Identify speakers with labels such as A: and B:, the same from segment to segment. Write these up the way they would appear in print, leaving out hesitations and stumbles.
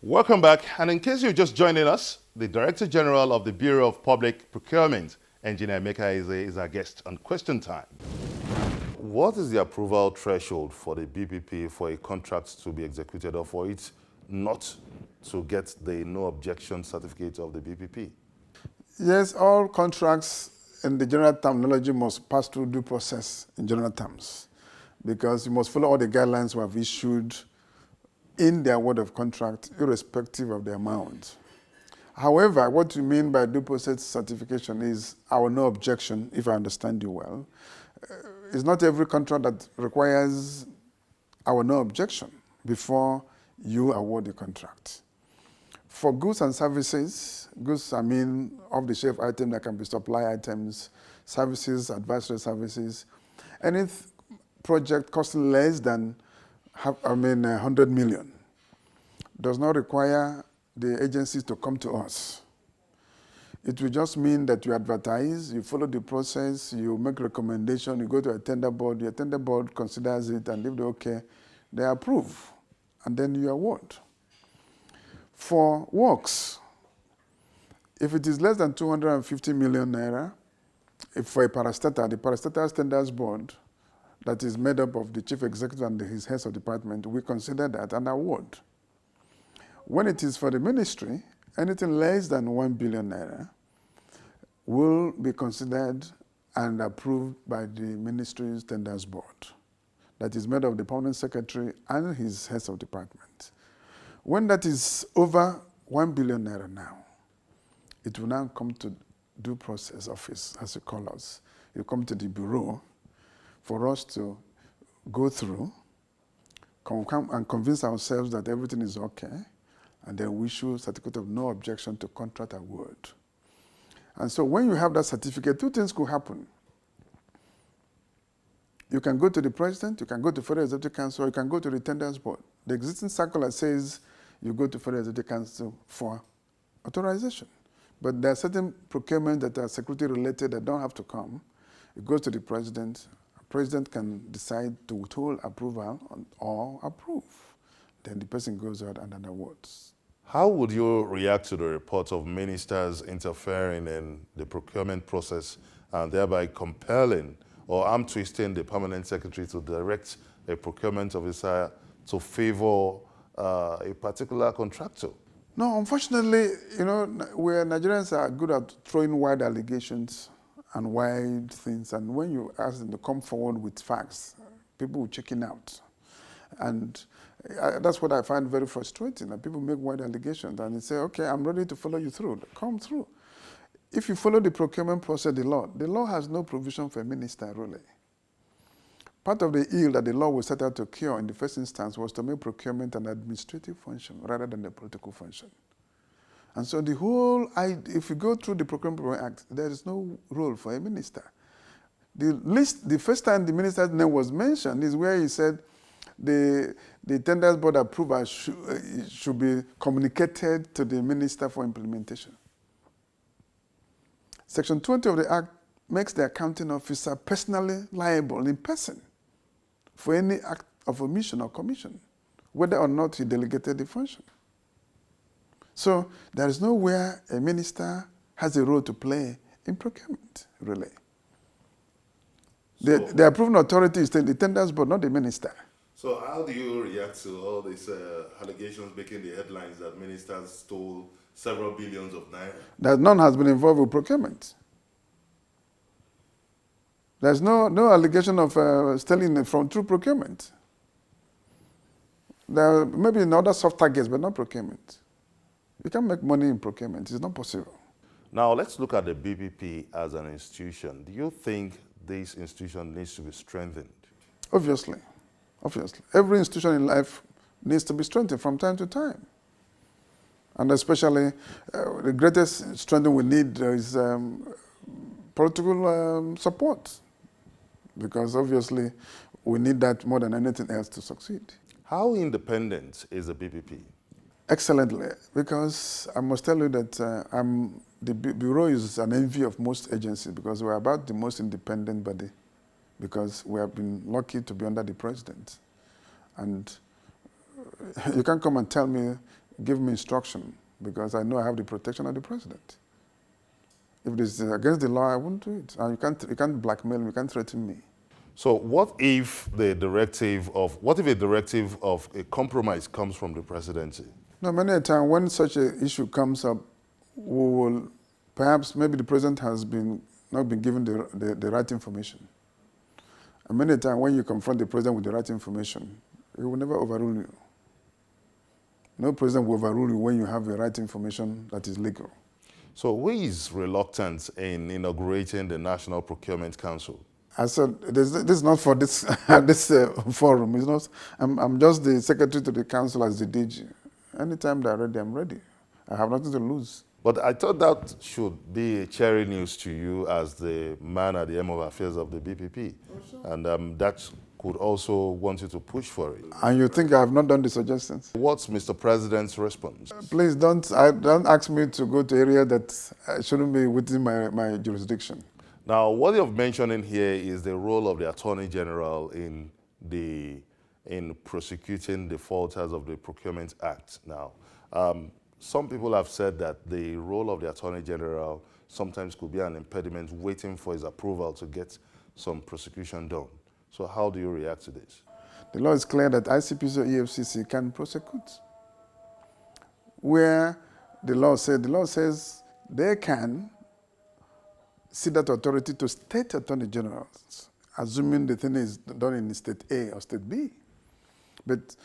A: Welcome back, and in case you're just joining us, the Director General of the Bureau of Public Procurement, Engineer Emeka Ezeh, is our guest on Question Time. What is the approval threshold for the BPP for a contract to be executed or for it not to get the no objection certificate of the BPP?
B: Yes, all contracts in the general terminology must pass through due process in general terms, because you must follow all the guidelines we have issued in the award of contract, irrespective of the amount. However, what you mean by due process certification is our no objection, if I understand you well. It's not every contract that requires our no objection before you award the contract. For goods and services, goods, I mean off-the-shelf items that can be supply items, services, advisory services, any project costing less than 100 million does not require the agencies to come to us. It will just mean that you advertise, you follow the process, you make recommendation, you go to a tender board, your tender board considers it, and if they're okay, they approve, and then you award. For works, if it is less than 250 million naira, if for a parastatal, the parastatal standards board that is made up of the chief executive and his heads of department, we consider that an award. When it is for the ministry, anything less than 1 billion naira will be considered and approved by the ministry's tenders board that is made of the permanent secretary and his heads of department. When that is over 1 billion naira now, it will now come to due process office, as you call us. You come to the bureau for us to go through, come and convince ourselves that everything is okay, and then we issue certificate of no objection to contract award. And so when you have that certificate, two things could happen. You can go to the president, you can go to Federal Executive Council, or you can go to the tenders board. The existing circular says you go to Federal Executive Council for authorization. But there are certain procurements that are security related that don't have to come. It goes to the president. The president can decide to withhold approval or approve. Then the person goes out and then awards.
A: How would you react to the reports of ministers interfering in the procurement process and thereby compelling or arm twisting the permanent secretary to direct a procurement officer to favor a particular contractor?
B: No, unfortunately, Nigerians are good at throwing wide allegations and wide things, and when you ask them to come forward with facts, people will chicken out. And that's what I find very frustrating, that people make wide allegations and they say, okay, I'm ready to follow you through. Come through. If you follow the procurement process, the law has no provision for a minister, really. Part of the ill that the law was set out to cure in the first instance was to make procurement an administrative function rather than a political function. And so if you go through the Procurement Act, there is no role for a minister. The first time the minister's name was mentioned is where he said the tenders board approval should be communicated to the minister for implementation. Section 20 of the Act makes the accounting officer personally liable in person for any act of omission or commission, whether or not he delegated the function. So there is nowhere a minister has a role to play in procurement, really. The approving authority is the tenders board, not the minister.
A: So how do you react to all these allegations making the headlines that ministers stole several billions of naira?
B: That none has been involved with procurement. There's no allegation of stealing through procurement. There may be in other soft targets, but not procurement. You can't make money in procurement. It's not possible.
A: Now let's look at the BPP as an institution. Do you think this institution needs to be strengthened?
B: Obviously. Obviously. Every institution in life needs to be strengthened from time to time. And especially, the greatest strength we need is political support. Because obviously, we need that more than anything else to succeed.
A: How independent is the BPP?
B: Excellently. Because I must tell you that the Bureau is an envy of most agencies because we're about the most independent body. Because we have been lucky to be under the president. And you can't come and tell me give me instruction because I know I have the protection of the president. If it is against the law, I won't do it. And you can't blackmail me, you can't threaten me.
A: So what if a directive of a compromise comes from the presidency?
B: No, many a time when such an issue comes up, we will, perhaps maybe the president has not been given the right information. And many a time when you confront the president with the right information, he will never overrule you. No president will overrule you when you have the right information that is legal.
A: So who is reluctant in inaugurating the National Procurement Council?
B: I said, this is not for this forum. It's not, I'm just the secretary to the council as the DG. Anytime they're ready, I'm ready. I have nothing to lose.
A: But I thought that should be a cherry news to you as the man at the helm of affairs of the BPP. Oh, sure. And that could also want you to push for it.
B: And you think I have not done the suggestions?
A: What's Mr. President's response?
B: Please don't ask me to go to area that shouldn't be within my jurisdiction.
A: Now, what you're mentioning here is the role of the Attorney General in prosecuting the faulters of the Procurement Act. Now, some people have said that the role of the Attorney General sometimes could be an impediment waiting for his approval to get some prosecution done. So how do you react to this?
B: The law is clear that ICPC or EFCC can prosecute. Where the law says they can cede that authority to state attorney generals, assuming the thing is done in state A or state B. But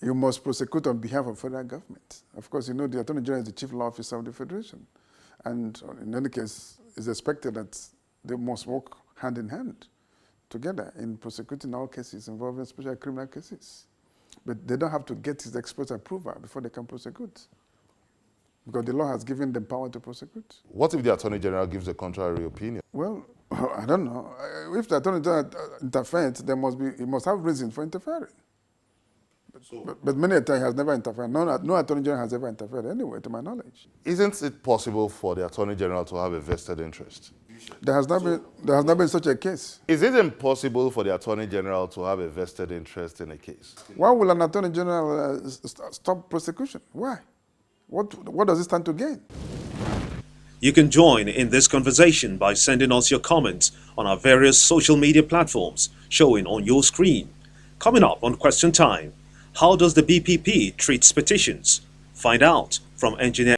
B: you must prosecute on behalf of federal government. Of course, you know the attorney general is the chief law officer of the federation. And in any case, it's expected that they must work hand in hand together in prosecuting all cases involving especially criminal cases. But they don't have to get his express approval before they can prosecute, because the law has given them power to prosecute. What
A: if the Attorney General gives a contrary opinion?
B: Well, I don't know. If the Attorney General interferes, he must have reason for interfering. But many a time he has never interfered. No Attorney General has ever interfered anyway, to my knowledge.
A: Isn't it possible for the Attorney General to have a vested interest?
B: There has not been such a case.
A: Is it impossible for the Attorney General to have a vested interest in a case?
B: Why will an Attorney General stop prosecution? Why? What does it stand to gain?
C: You can join in this conversation by sending us your comments on our various social media platforms showing on your screen. Coming up on Question Time, how does the BPP treat petitions? Find out from Engineer